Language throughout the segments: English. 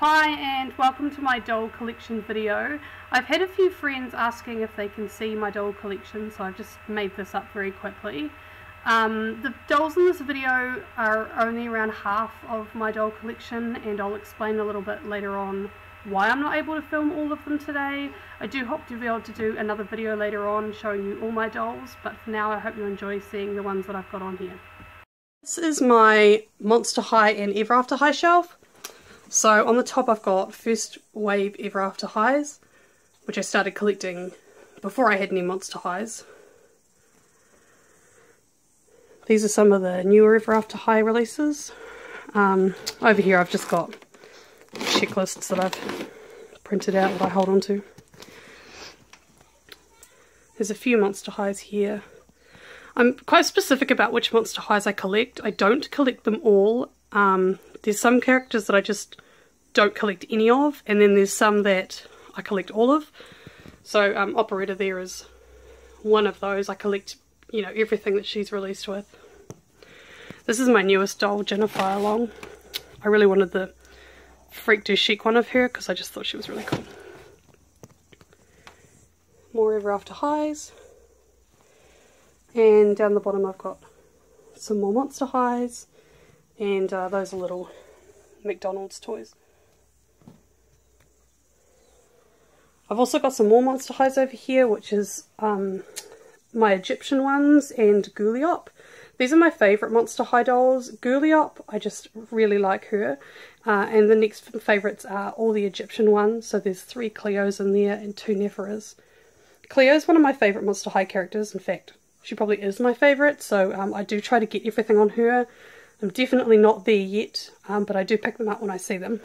Hi and welcome to my doll collection video. I've had a few friends asking if they can see my doll collection, so I've just made this up very quickly. The dolls in this video are only around half of my doll collection, and I'll explain a little bit later on why I'm not able to film all of them today. I do hope to be able to do another video later on showing you all my dolls, but for now I hope you enjoy seeing the ones that I've got on here. This is my Monster High and Ever After High shelf. So on the top I've got first wave Ever After Highs, which I started collecting before I had any Monster Highs. These are some of the newer Ever After High releases. Over here I've just got checklists that I've printed out that I hold on to. There's a few Monster Highs here. I'm quite specific about which Monster Highs I collect. I don't collect them all. There's some characters that I just don't collect any of, and then there's some that I collect all of. So Operetta there is one of those. I collect, you know, everything that she's released with. This is my newest doll, Jennifer Along. I really wanted the Freak Du Chic one of her because I just thought she was really cool. More Ever After Highs. And down the bottom I've got some more Monster Highs. And those are little McDonald's toys. I've also got some more Monster Highs over here, which is my Egyptian ones and Gouliop. These are my favourite Monster High dolls. Gouliop, I just really like her. And the next favourites are all the Egyptian ones. So there's 3 Cleos in there and 2 Nephiras. Cleo is one of my favourite Monster High characters. In fact, she probably is my favourite. So I do try to get everything on her. I'm definitely not there yet, but I do pick them up when I see them.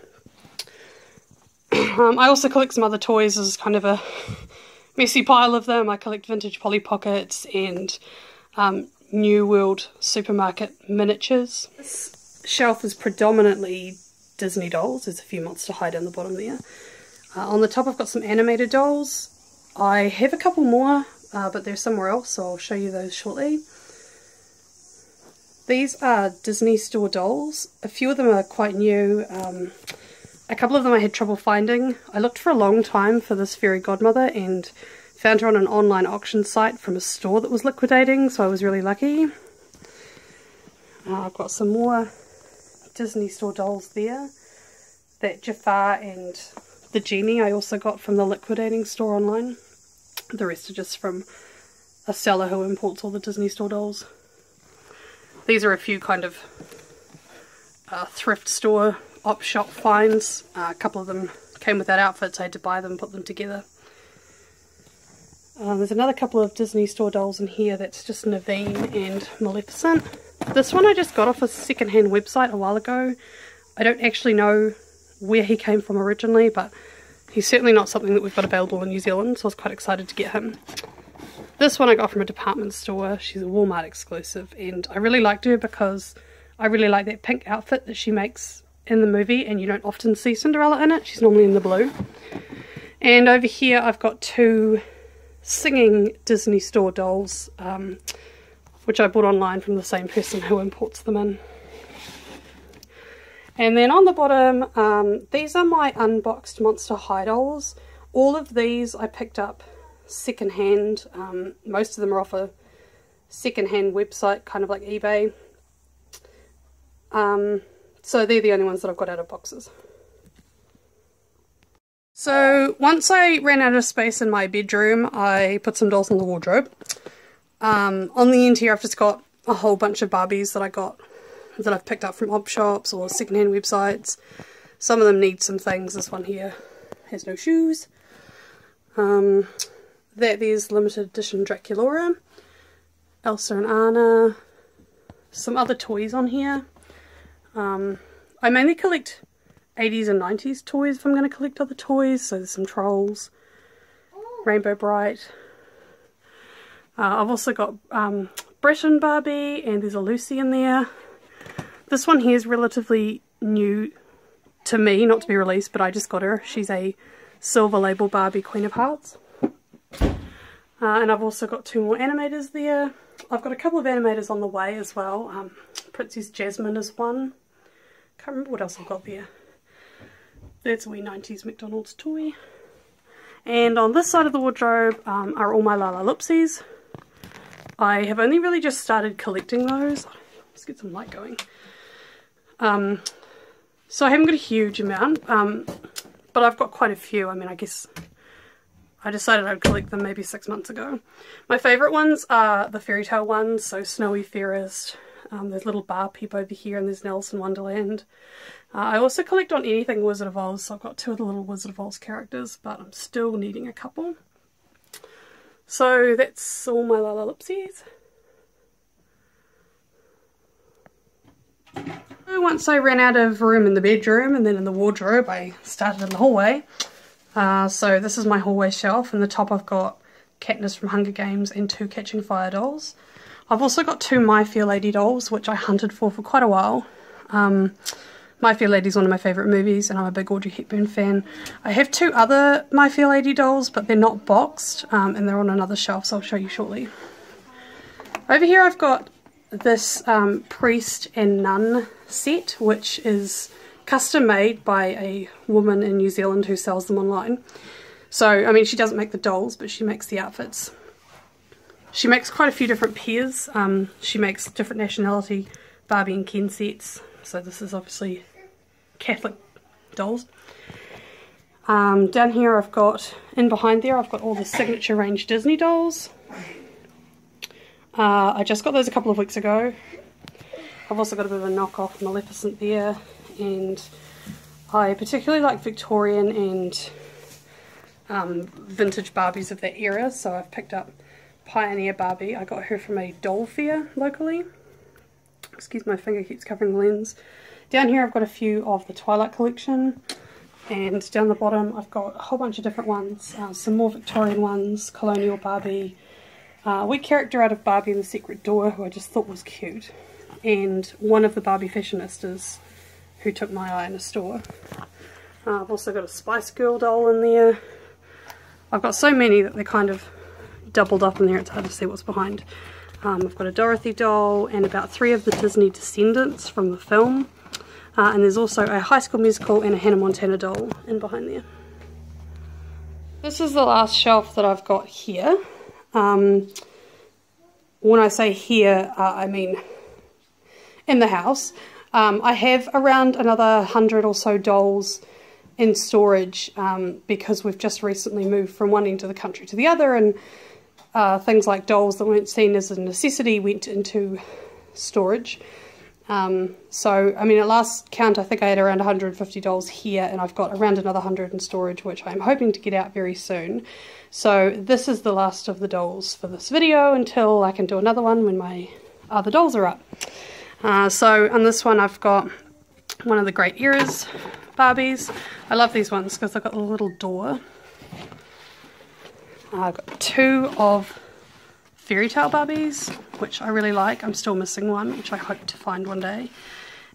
I also collect some other toys. This is kind of a messy pile of them. I collect vintage Polly Pockets and New World Supermarket miniatures. This shelf is predominantly Disney dolls. There's a few Monster High down the bottom there. On the top I've got some animated dolls. I have a couple more, but they're somewhere else, so I'll show you those shortly. These are Disney Store dolls. A few of them are quite new. A couple of them I had trouble finding. I looked for a long time for this fairy godmother and found her on an online auction site from a store that was liquidating, so I was really lucky. I've got some more Disney Store dolls there. That Jafar and the Genie I also got from the liquidating store online. The rest are just from a seller who imports all the Disney Store dolls. These are a few kind of thrift store op shop finds. A couple of them came without outfits, I had to buy them, put them together. There's another couple of Disney Store dolls in here that's just Naveen and Maleficent. This one I just got off a secondhand website a while ago. I don't actually know where he came from originally, but he's certainly not something that we've got available in New Zealand, so I was quite excited to get him. This one I got from a department store. She's a Walmart exclusive, and I really liked her because I really like that pink outfit that she makes in the movie, and you don't often see Cinderella in it. She's normally in the blue. And over here I've got 2 singing Disney Store dolls, which I bought online from the same person who imports them in. And then on the bottom, these are my unboxed Monster High dolls. All of these I picked up secondhand. Most of them are off a secondhand website, kind of like eBay. So they're the only ones that I've got out of boxes. So once I ran out of space in my bedroom, I put some dolls in the wardrobe. On the end here I've just got a whole bunch of Barbies that I got, that I've picked up from op shops or secondhand websites. Some of them need some things. This one here has no shoes. There's limited edition Draculaura, Elsa and Anna, some other toys on here. I mainly collect 80s and 90s toys if I'm going to collect other toys, so there's some Trolls, Rainbow Bright. I've also got Brett and Barbie, and there's a Lucy in there. This one here is relatively new to me, not to be released, but I just got her. She's a silver label Barbie Queen of Hearts. And I've also got 2 more animators there. I've got a couple of animators on the way as well. Princess Jasmine is one. Can't remember what else I've got there. That's a wee 90s McDonald's toy. And on this side of the wardrobe are all my Lalaloopsies. I have only really just started collecting those. Let's get some light going. So I haven't got a huge amount, but I've got quite a few. I mean, I guess I decided I'd collect them maybe 6 months ago. My favourite ones are the fairy tale ones, so Snowy Fairest. There's little Bar Peep over here, and there's Nelson Wonderland. I also collect on anything Wizard of Oz, so I've got 2 of the little Wizard of Oz characters, but I'm still needing a couple. So that's all my Lalaloopsies. Once I ran out of room in the bedroom and then in the wardrobe, I started in the hallway. So this is my hallway shelf. In the top I've got Katniss from Hunger Games and 2 Catching Fire dolls. I've also got 2 My Fair Lady dolls, which I hunted for quite a while. My Fair Lady is one of my favourite movies, and I'm a big Audrey Hepburn fan. I have 2 other My Fair Lady dolls, but they're not boxed, and they're on another shelf, so I'll show you shortly. Over here I've got this priest and nun set, which is custom made by a woman in New Zealand who sells them online. So, I mean, she doesn't make the dolls, but she makes the outfits. She makes quite a few different pairs. She makes different nationality Barbie and Ken sets. So this is obviously Catholic dolls. Down here I've got, in behind there, I've got all the Signature Range Disney dolls. I just got those a couple of weeks ago. I've also got a bit of a knockoff Maleficent there, and I particularly like Victorian and vintage Barbies of that era, so I've picked up Pioneer Barbie. I got her from a doll fair locally. Excuse my finger, keeps covering the lens. Down here I've got a few of the Twilight collection, and down the bottom I've got a whole bunch of different ones, some more Victorian ones, Colonial Barbie, wee character out of Barbie and the Secret Door who I just thought was cute, and one of the Barbie fashionistas who took my eye in a store. I've also got a Spice Girl doll in there. I've got so many that they're kind of doubled up in there, it's hard to see what's behind. I've got a Dorothy doll and about 3 of the Disney Descendants from the film. And there's also a High School Musical and a Hannah Montana doll in behind there. This is the last shelf that I've got here. When I say here, I mean in the house. I have around another 100 or so dolls in storage because we've just recently moved from one end of the country to the other, and things like dolls that weren't seen as a necessity went into storage. So, I mean, at last count, I think I had around 150 dolls here, and I've got around another 100 in storage, which I'm hoping to get out very soon. So this is the last of the dolls for this video until I can do another one when my other dolls are up. So on this one I've got one of the Great Eras Barbies. I love these ones because they've got a little door. I've got 2 of Fairy Tale Barbies, which I really like. I'm still missing one, which I hope to find one day.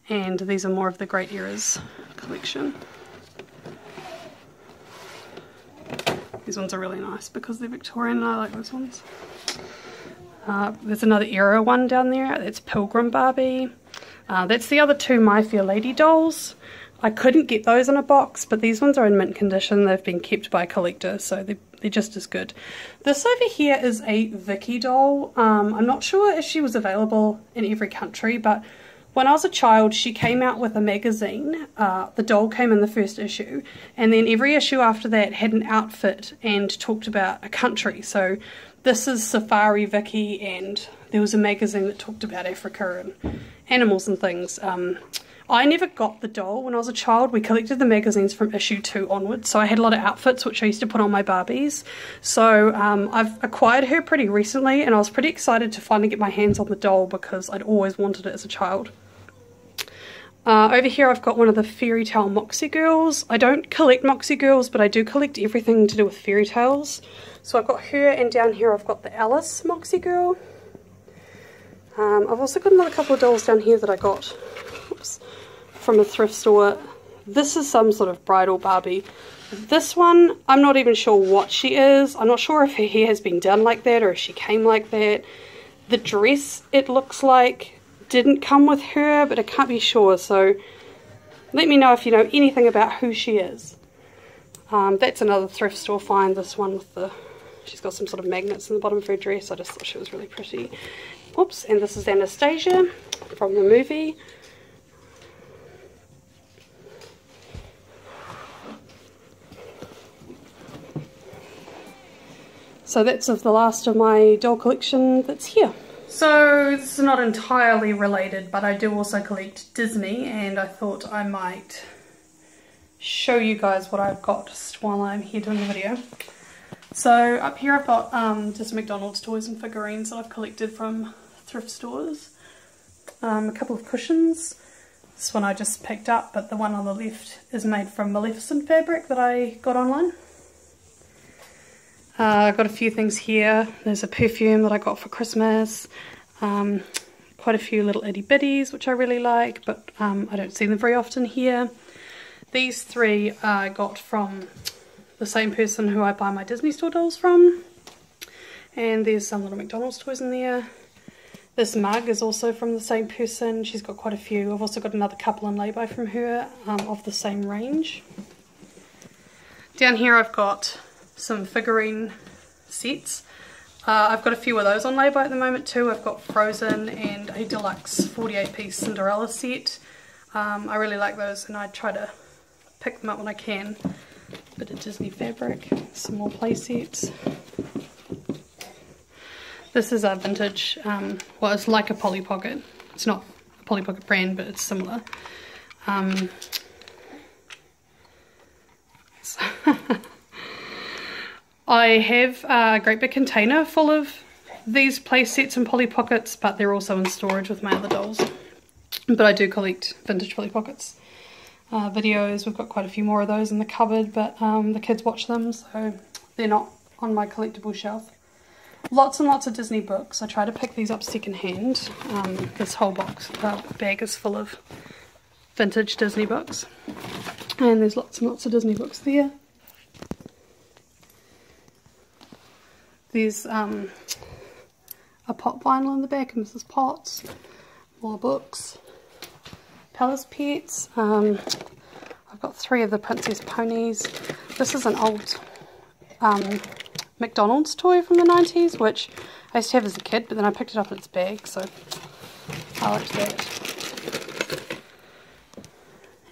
And these are more of the Great Eras collection. These ones are really nice because they're Victorian and I like those ones. There's another era one down there. It's Pilgrim Barbie. That's the other 2 My Fair Lady dolls. I couldn't get those in a box, but these ones are in mint condition. They've been kept by a collector, so they're just as good. This over here is a Vicky doll. I'm not sure if she was available in every country, but when I was a child, she came out with a magazine. The doll came in the first issue, and then every issue after that had an outfit and talked about a country. So this is Safari Vicky, and there was a magazine that talked about Africa and animals and things. I never got the doll when I was a child. We collected the magazines from issue 2 onwards, so I had a lot of outfits which I used to put on my Barbies. So I've acquired her pretty recently, and I was pretty excited to finally get my hands on the doll because I'd always wanted it as a child. Over here I've got one of the Fairy Tale Moxie Girls. I don't collect Moxie Girls, but I do collect everything to do with fairy tales. So I've got her, and down here I've got the Alice Moxie Girl. I've also got another couple of dolls down here that I got from a thrift store. This is some sort of bridal Barbie. This one, I'm not even sure what she is. I'm not sure if her hair has been done like that or if she came like that. The dress, it looks like, didn't come with her, but I can't be sure. So Let me know if you know anything about who she is. That's another thrift store find, this one with the, she's got some sort of magnets in the bottom of her dress. I just thought she was really pretty. Oops, and this is Anastasia from the movie. So that's of the last of my doll collection that's here. So this is not entirely related, but I do also collect Disney, and I thought I might show you guys what I've got just while I'm here doing the video. So up here I've got just McDonald's toys and figurines that I've collected from thrift stores. A couple of cushions. This one I just picked up, but the one on the left is made from Maleficent fabric that I got online. I've got a few things here. There's a perfume that I got for Christmas. Quite a few little itty bitties which I really like, but I don't see them very often here. These three I got from the same person who I buy my Disney store dolls from. And there's some little McDonald's toys in there. This mug is also from the same person. She's got quite a few. I've also got another couple on lay-by from her of the same range. Down here I've got some figurine sets. I've got a few of those on lay-by at the moment too. I've got Frozen and a deluxe 48-piece Cinderella set. I really like those and I try to pick them up when I can. Bit of Disney fabric, some more play sets. This is a vintage, well, it's like a Polly Pocket. It's not a Polly Pocket brand, but it's similar. I have a great big container full of these play sets and Polly Pockets, but they're also in storage with my other dolls. But I do collect vintage Polly Pockets. Videos, we've got quite a few more of those in the cupboard, but the kids watch them, so they're not on my collectible shelf. Lots and lots of Disney books. I try to pick these up secondhand. This whole bag is full of vintage Disney books. And there's lots and lots of Disney books there. There's a Pop vinyl in the back, and Mrs. Potts. More books. Palace Pets. I've got 3 of the Princess Ponies. This is an old McDonald's toy from the 90s, which I used to have as a kid, but then I picked it up in its bag, so I liked that.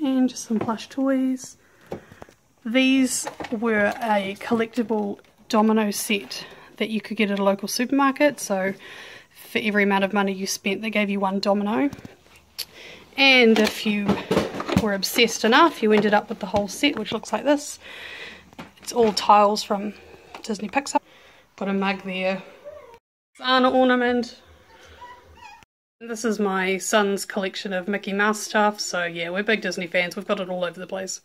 And just some plush toys. These were a collectible domino set that you could get at a local supermarket, so for every amount of money you spent they gave you 1 domino, and if you were obsessed enough you ended up with the whole set, which looks like this. It's all tiles from Disney Pixar. Got a mug there, Anna ornament. This is my son's collection of Mickey Mouse stuff, so yeah, we're big Disney fans, we've got it all over the place.